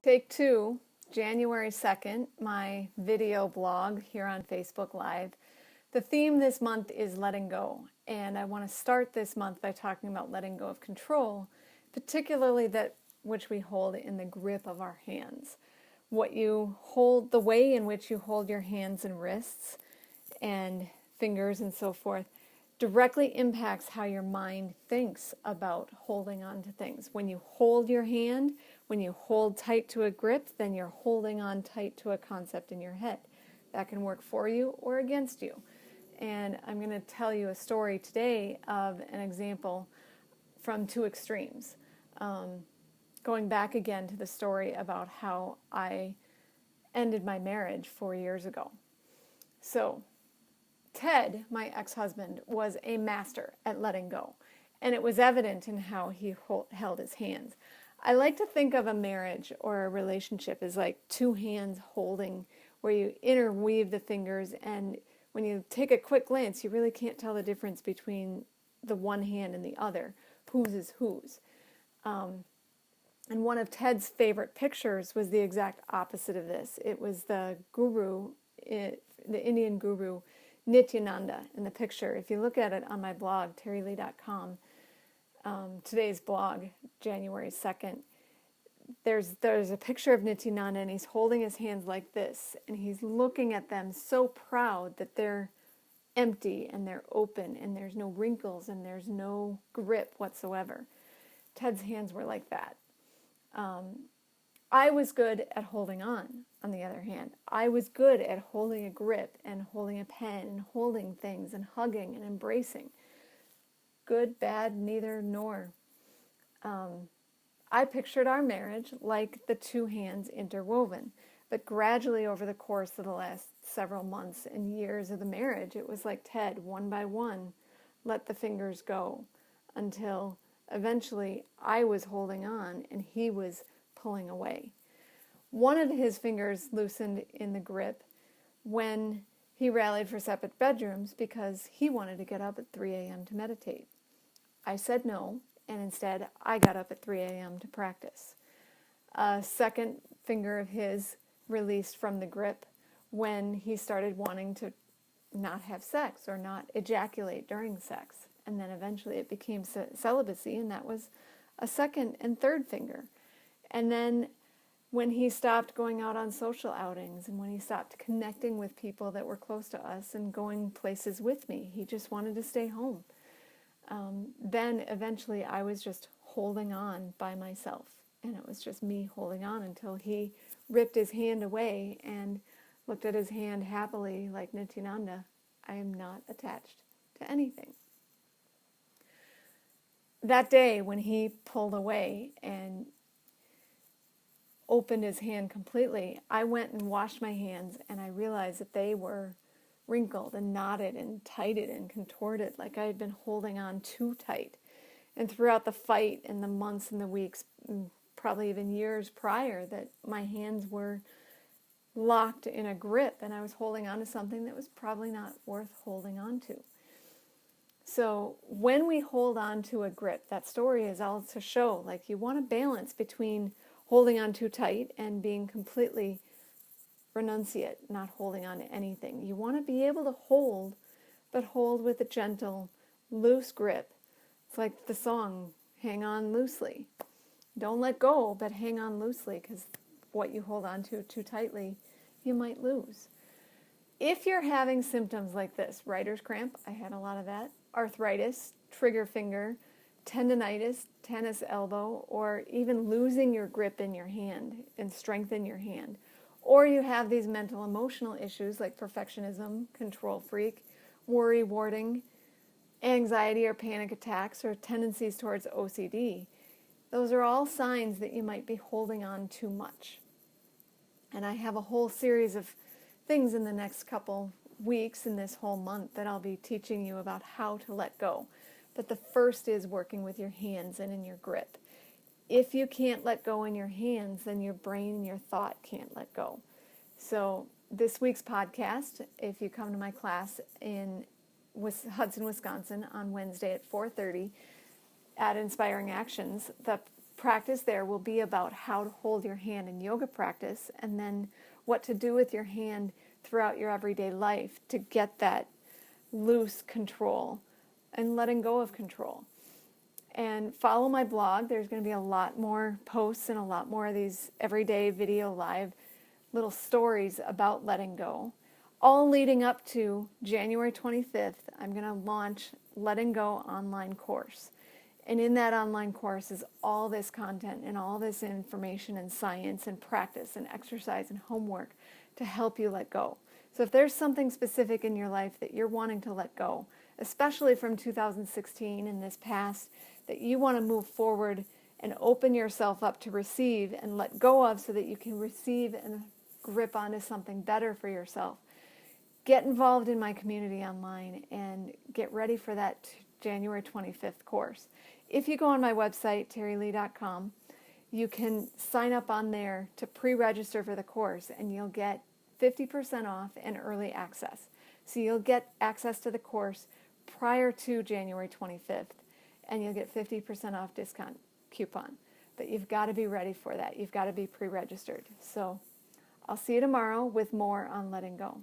Take two, January 2nd, my video blog here on Facebook Live. The theme this month is letting go, and I want to start this month by talking about letting go of control, particularly that which we hold in the grip of our hands. What you hold, the way in which you hold your hands and wrists and fingers and so forth, directly impacts how your mind thinks about holding on to things. When you hold your hand, when you hold tight to a grip, then you're holding on tight to a concept in your head. That can work for you or against you. And I'm going to tell you a story today of an example from two extremes. Going back again to the story about how I ended my marriage 4 years ago. So, Ted, my ex-husband, was a master at letting go, and it was evident in how he held his hands. I like to think of a marriage or a relationship as like two hands holding, where you interweave the fingers, and when you take a quick glance, you really can't tell the difference between the one hand and the other. Whose is whose. And one of Ted's favorite pictures was the exact opposite of this. It was the guru, the Indian guru, Nityananda in the picture. If you look at it on my blog, terrylee.com, today's blog, January 2nd, there's a picture of Nityananda, and he's holding his hands like this, and he's looking at them so proud that they're empty and they're open and there's no wrinkles and there's no grip whatsoever. Ted's hands were like that. I was good at holding on the other hand. I was good at holding a grip and holding a pen and holding things and hugging and embracing. Good, bad, neither nor. I pictured our marriage like the two hands interwoven, but gradually over the course of the last several months and years of the marriage, it was like Ted, one by one, let the fingers go until eventually I was holding on and he was pulling away. One of his fingers loosened in the grip when he rallied for separate bedrooms because he wanted to get up at 3 a.m. to meditate. I said no, and instead I got up at 3 a.m. to practice. A second finger of his released from the grip when he started wanting to not have sex or not ejaculate during sex. And then eventually it became celibacy, and that was a second and third finger. And then when he stopped going out on social outings and when he stopped connecting with people that were close to us and going places with me, he just wanted to stay home. Then eventually I was just holding on by myself, and it was just me holding on until he ripped his hand away and looked at his hand happily like Nityananda. I am not attached to anything. That day when he pulled away and opened his hand completely, I went and washed my hands, and I realized that they were wrinkled and knotted and tighted and contorted like I had been holding on too tight. And throughout the fight and the months and the weeks, probably even years prior, that my hands were locked in a grip and I was holding on to something that was probably not worth holding on to. So when we hold on to a grip, that story is all to show, like, you want a balance between holding on too tight and being completely renunciate, not holding on to anything. You want to be able to hold, but hold with a gentle, loose grip. It's like the song, hang on loosely. Don't let go, but hang on loosely, because what you hold on to too tightly, you might lose. If you're having symptoms like this, writer's cramp, I had a lot of that, arthritis, trigger finger, tendonitis, tennis elbow, or even losing your grip in your hand and strength in your hand, or you have these mental emotional issues like perfectionism, control freak, worry warding, anxiety or panic attacks, or tendencies towards OCD, those are all signs that you might be holding on too much. And I have a whole series of things in the next couple weeks in this whole month that I'll be teaching you about how to let go. But the first is working with your hands and in your grip. If you can't let go in your hands, then your brain and your thought can't let go. So this week's podcast, if you come to my class in Hudson, Wisconsin on Wednesday at 4:30 at Inspiring Actions, the practice there will be about how to hold your hand in yoga practice, and then what to do with your hand throughout your everyday life to get that loose control and letting go of control. And follow my blog. There's going to be a lot more posts and a lot more of these everyday video live little stories about letting go. All leading up to January 25th, I'm going to launch Letting Go online course. And in that online course is all this content and all this information and science and practice and exercise and homework to help you let go. So if there's something specific in your life that you're wanting to let go, especially from 2016 and this past, that you want to move forward and open yourself up to receive and let go of so that you can receive and grip onto something better for yourself, get involved in my community online and get ready for that January 25th course. If you go on my website, terrylee.com, you can sign up on there to pre-register for the course, and you'll get 50% off and early access. So you'll get access to the course prior to January 25th, and you'll get 50% off discount coupon. But you've got to be ready for that. You've got to be pre-registered. So I'll see you tomorrow with more on letting go.